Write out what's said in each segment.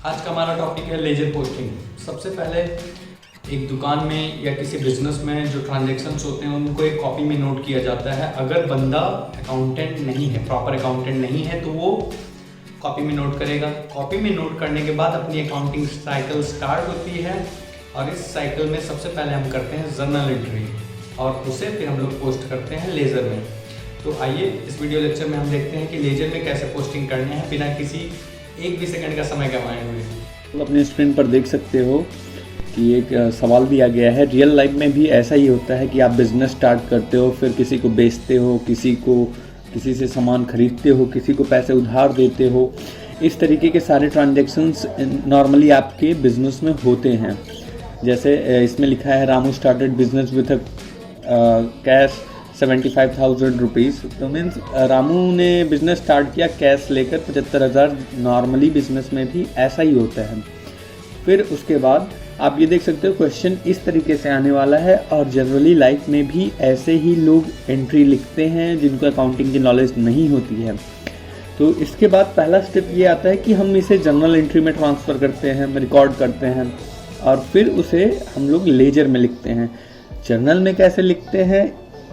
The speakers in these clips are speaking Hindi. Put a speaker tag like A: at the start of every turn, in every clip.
A: आज का हमारा टॉपिक है लेजर पोस्टिंग। सबसे पहले एक दुकान में या किसी बिजनेस में जो ट्रांजैक्शंस होते हैं उनको एक कॉपी में नोट किया जाता है। अगर बंदा अकाउंटेंट नहीं है, प्रॉपर अकाउंटेंट नहीं है, तो वो कॉपी में नोट करेगा। कॉपी में नोट करने के बाद अपनी अकाउंटिंग साइकिल स्टार्ट होती है और इस साइकिल में सबसे पहले हम करते हैं जर्नल एंट्री और उसे फिर हम लोग पोस्ट करते हैं लेजर में। तो आइए इस वीडियो लेक्चर में हम देखते हैं कि लेजर में कैसे पोस्टिंग करनी है बिना किसी एक भी सेकंड का समय गंवाए हुए।
B: तो अपने स्क्रीन पर देख सकते हो कि एक सवाल दिया गया है। रियल लाइफ में भी ऐसा ही होता है कि आप बिजनेस स्टार्ट करते हो, फिर किसी को बेचते हो, किसी से सामान खरीदते हो, किसी को पैसे उधार देते हो। इस तरीके के सारे ट्रांजैक्शंस नॉर्मली आपके बिजनेस में होते हैं। जैसे इसमें लिखा है Ramu started business with cash 75,000 rupees. तो मीन्स रामू ने बिज़नेस स्टार्ट किया कैश लेकर 75,000। नॉर्मली बिजनेस में भी ऐसा ही होता है। फिर उसके बाद आप ये देख सकते हो क्वेश्चन इस तरीके से आने वाला है और जनरली लाइफ में भी ऐसे ही लोग एंट्री लिखते हैं जिनको अकाउंटिंग की नॉलेज नहीं होती है। तो इसके बाद पहला स्टेप ये आता है कि हम इसे जर्नल एंट्री में ट्रांसफ़र करते हैं, रिकॉर्ड करते हैं और फिर उसे हम लोग लेजर में लिखते हैं। जर्नल में कैसे लिखते हैं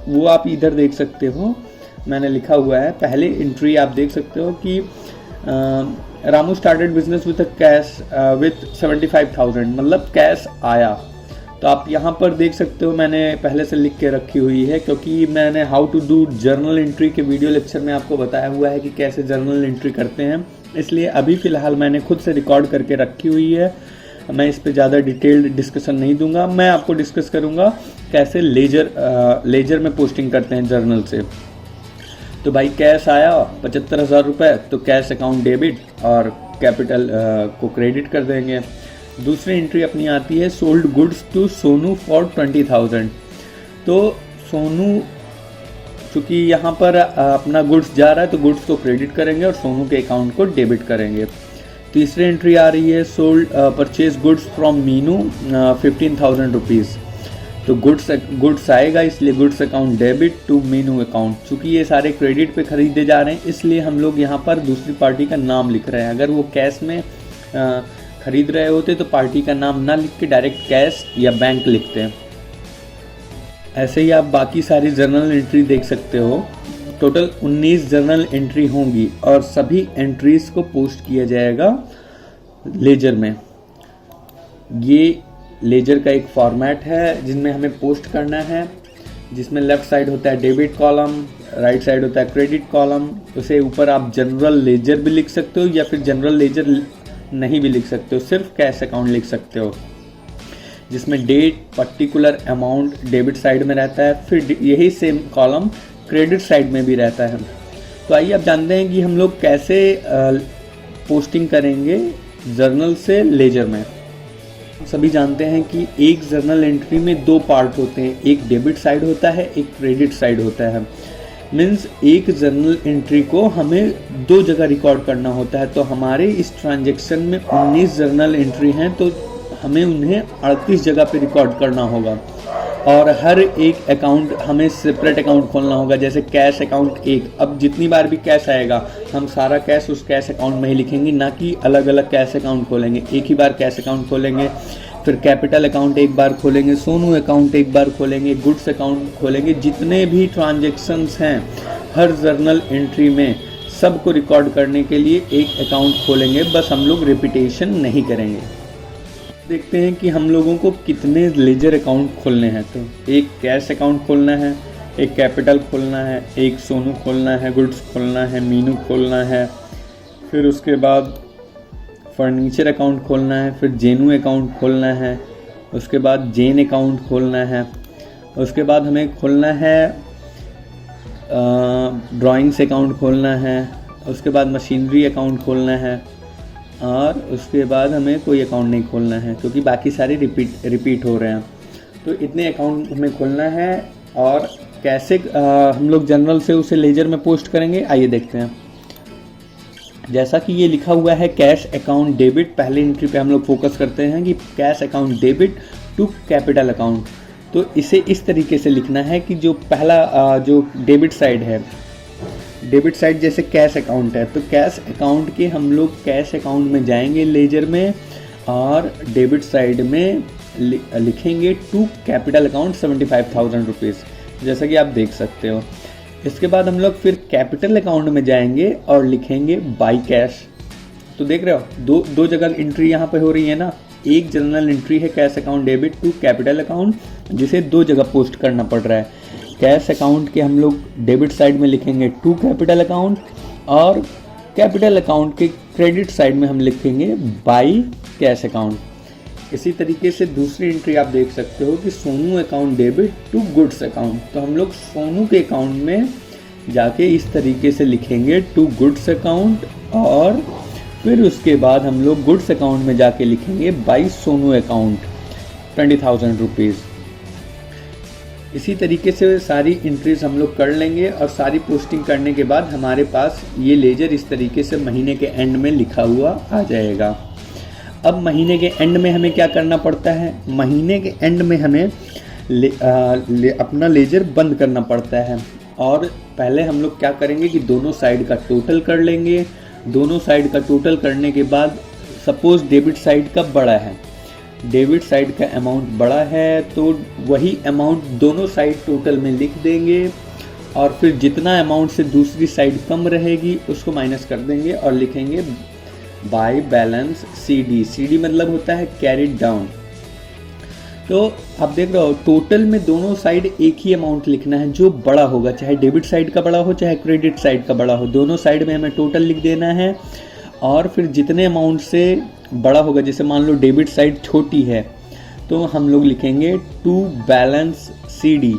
B: वो आप इधर देख सकते हो, मैंने लिखा हुआ है। पहले एंट्री आप देख सकते हो कि Ramu started business with cash with 75,000, मतलब कैश आया। तो आप यहाँ पर देख सकते हो मैंने पहले से लिख के रखी हुई है, क्योंकि मैंने how to do journal entry के वीडियो लेक्चर में आपको बताया हुआ है कि कैसे जर्नल एंट्री करते हैं। इसलिए अभी फ़िलहाल मैंने खुद से रिकॉर्ड करके रखी हुई है। मैं इस पे ज़्यादा डिटेल्ड डिस्कशन नहीं दूंगा। मैं आपको डिस्कस करूंगा कैसे लेजर में पोस्टिंग करते हैं जर्नल से। तो भाई कैश आया 75,000 रुपये, तो कैश अकाउंट डेबिट और कैपिटल को क्रेडिट कर देंगे। दूसरी एंट्री अपनी आती है sold goods to Sonu for 20,000। तो सोनू, चूँकि यहाँ पर अपना गुड्स जा रहा है तो गुड्स को क्रेडिट करेंगे और सोनू के अकाउंट को डेबिट करेंगे। तीसरी एंट्री आ रही है sold purchase goods from Meenu 15,000 rupees. तो गुड्स आएगा, इसलिए goods account debit to Meenu account. चूँकि ये सारे क्रेडिट पे खरीदे जा रहे हैं इसलिए हम लोग यहाँ पर दूसरी पार्टी का नाम लिख रहे हैं। अगर वो कैश में खरीद रहे होते तो पार्टी का नाम ना लिख के डायरेक्ट कैश या बैंक लिखते हैं। ऐसे ही आप बाकी सारी जर्नल एंट्री देख सकते हो। टोटल 19 जर्नल एंट्री होंगी और सभी एंट्रीज को पोस्ट किया जाएगा लेजर में। ये लेजर का एक फॉर्मेट है जिसमें हमें पोस्ट करना है, जिसमें लेफ्ट साइड होता है डेबिट कॉलम, राइट साइड होता है क्रेडिट कॉलम। उसे ऊपर आप जनरल लेजर भी लिख सकते हो या फिर जनरल लेजर नहीं भी लिख सकते हो, सिर्फ कैश अकाउंट लिख सकते हो, जिसमें date particular amount debit side में रहता है। फिर यही सेम कॉलम क्रेडिट साइड में भी रहता है। तो आइए आप जानते हैं कि हम लोग कैसे पोस्टिंग करेंगे जर्नल से लेजर में। सभी जानते हैं कि एक जर्नल एंट्री में दो पार्ट होते हैं, एक डेबिट साइड होता है, एक क्रेडिट साइड होता है। मीन्स एक जर्नल एंट्री को हमें दो जगह रिकॉर्ड करना होता है। तो हमारे इस ट्रांजैक्शन में 19 जर्नल एंट्री हैं, तो हमें उन्हें 38 जगह पे रिकॉर्ड करना होगा और हर एक अकाउंट हमें सेपरेट अकाउंट खोलना होगा। जैसे कैश अकाउंट एक, अब जितनी बार भी कैश आएगा हम सारा कैश उस कैश अकाउंट में ही लिखेंगे, ना कि अलग अलग कैश अकाउंट खोलेंगे। एक ही बार कैश अकाउंट खोलेंगे, फिर कैपिटल अकाउंट एक बार खोलेंगे, सोनू अकाउंट एक बार खोलेंगे, गुड्स अकाउंट खोलेंगे। जितने भी ट्रांजेक्शन्स हैं हर जर्नल एंट्री में सबको रिकॉर्ड करने के लिए एक अकाउंट खोलेंगे, बस हम लोग रिपीटेशन नहीं करेंगे। देखते हैं कि हम लोगों को कितने लेजर अकाउंट खोलने हैं। तो एक कैश अकाउंट खोलना है, एक कैपिटल खोलना है, एक सोनू खोलना है, गुड्स खोलना है, मीनू खोलना है, फिर उसके बाद फर्नीचर अकाउंट खोलना है, फिर जेनू अकाउंट खोलना है, उसके बाद जेन अकाउंट खोलना है, उसके बाद हमें खोलना है ड्राइंग्स अकाउंट खोलना है, उसके बाद मशीनरी अकाउंट खोलना है और उसके बाद हमें कोई अकाउंट नहीं खोलना है क्योंकि बाकी सारे रिपीट हो रहे हैं। तो इतने अकाउंट हमें खोलना है और कैसे हम लोग जनरल से उसे लेजर में पोस्ट करेंगे आइए देखते हैं। जैसा कि ये लिखा हुआ है कैश अकाउंट डेबिट, पहले एंट्री पे हम लोग फोकस करते हैं कि cash account debit to capital account. तो इसे इस तरीके से लिखना है कि जो पहला जो डेबिट साइड है डेबिट साइड जैसे कैश अकाउंट है, तो कैश अकाउंट के हम लोग कैश अकाउंट में जाएंगे लेजर में, और डेबिट साइड में लिखेंगे टू कैपिटल अकाउंट 75,000 रुपीज़, जैसा कि आप देख सकते हो। इसके बाद हम लोग फिर कैपिटल अकाउंट में जाएंगे और लिखेंगे बाई कैश। तो देख रहे हो दो जगह एंट्री यहाँ पे हो रही है ना। एक जनरल एंट्री है cash account debit to capital account, जिसे 2 जगह पोस्ट करना पड़ रहा है। कैश अकाउंट के हम लोग डेबिट साइड में लिखेंगे टू कैपिटल अकाउंट, और कैपिटल अकाउंट के क्रेडिट साइड में हम लिखेंगे बाई कैश अकाउंट। इसी तरीके से दूसरी एंट्री आप देख सकते हो कि Sonu account debit to goods account. तो हम लोग सोनू के अकाउंट में जाके इस तरीके से लिखेंगे टू गुड्स अकाउंट, और फिर उसके बाद हम लोग गुड्स अकाउंट में जाके लिखेंगे बाई सोनू अकाउंट 20,000 रुपीज़। इसी तरीके से सारी एंट्रीज हम लोग कर लेंगे, और सारी पोस्टिंग करने के बाद हमारे पास ये लेजर इस तरीके से महीने के एंड में लिखा हुआ आ जाएगा। अब महीने के एंड में हमें क्या करना पड़ता है, महीने के एंड में हमें अपना लेजर बंद करना पड़ता है। और पहले हम लोग क्या करेंगे कि दोनों साइड का टोटल कर लेंगे। दोनों साइड का टोटल करने के बाद सपोज डेबिट साइड का बड़ा है, डेबिट साइड का अमाउंट बड़ा है, तो वही अमाउंट दोनों साइड टोटल में लिख देंगे, और फिर जितना अमाउंट से दूसरी साइड कम रहेगी उसको माइनस कर देंगे और लिखेंगे बाय बैलेंस CD। CD मतलब होता है कैरिड डाउन। तो आप देख रहे हो टोटल में दोनों साइड एक ही अमाउंट लिखना है जो बड़ा होगा, चाहे डेबिट साइड का बड़ा हो चाहे क्रेडिट साइड का बड़ा हो, दोनों साइड में हमें टोटल लिख देना है। और फिर जितने अमाउंट से बड़ा होगा, जैसे मान लो डेबिट साइड छोटी है तो हम लोग लिखेंगे टू बैलेंस CD,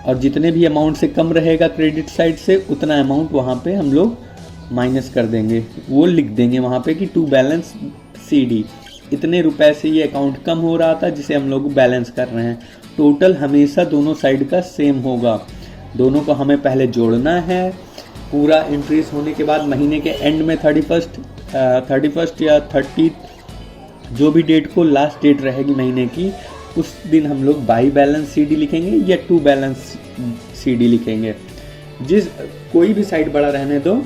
B: और जितने भी अमाउंट से कम रहेगा क्रेडिट साइड से उतना अमाउंट वहाँ पे हम लोग माइनस कर देंगे, वो लिख देंगे वहाँ पे कि टू बैलेंस CD। इतने रुपए से ये अकाउंट कम हो रहा था जिसे हम लोग बैलेंस कर रहे हैं। टोटल हमेशा दोनों साइड का सेम होगा, दोनों को हमें पहले जोड़ना है। पूरा इंक्रीज होने के बाद महीने के एंड में 31 या 30 जो भी डेट को लास्ट डेट रहेगी महीने की, उस दिन हम लोग बाई बैलेंस CD लिखेंगे या टू बैलेंस CD लिखेंगे। जिस कोई भी साइड बड़ा रहने दो,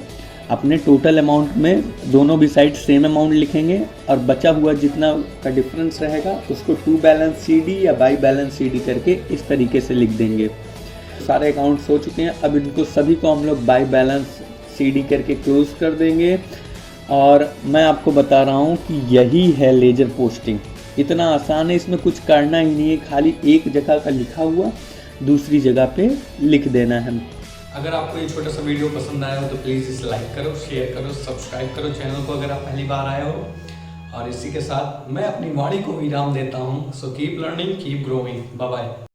B: अपने टोटल अमाउंट में दोनों भी साइड सेम अमाउंट लिखेंगे, और बचा हुआ जितना का डिफरेंस रहेगा उसको टू बैलेंस CD या बाई बैलेंस CD करके इस तरीके से लिख देंगे। सारे अकाउंट्स हो चुके हैं, अब इनको सभी को हम लोग बाई बैलेंस CD करके क्लोज कर देंगे। और मैं आपको बता रहा हूँ कि यही है लेजर पोस्टिंग। इतना आसान है, इसमें कुछ करना ही नहीं है, खाली एक जगह का लिखा हुआ दूसरी जगह पे लिख देना है।
A: अगर आपको ये छोटा सा वीडियो पसंद आया हो तो प्लीज़ इसे लाइक करो, शेयर करो, सब्सक्राइब करो चैनल को अगर आप पहली बार आए हो। और इसी के साथ मैं अपनी वाणी को विराम देता हूँ। So keep learning, keep growing, bye bye.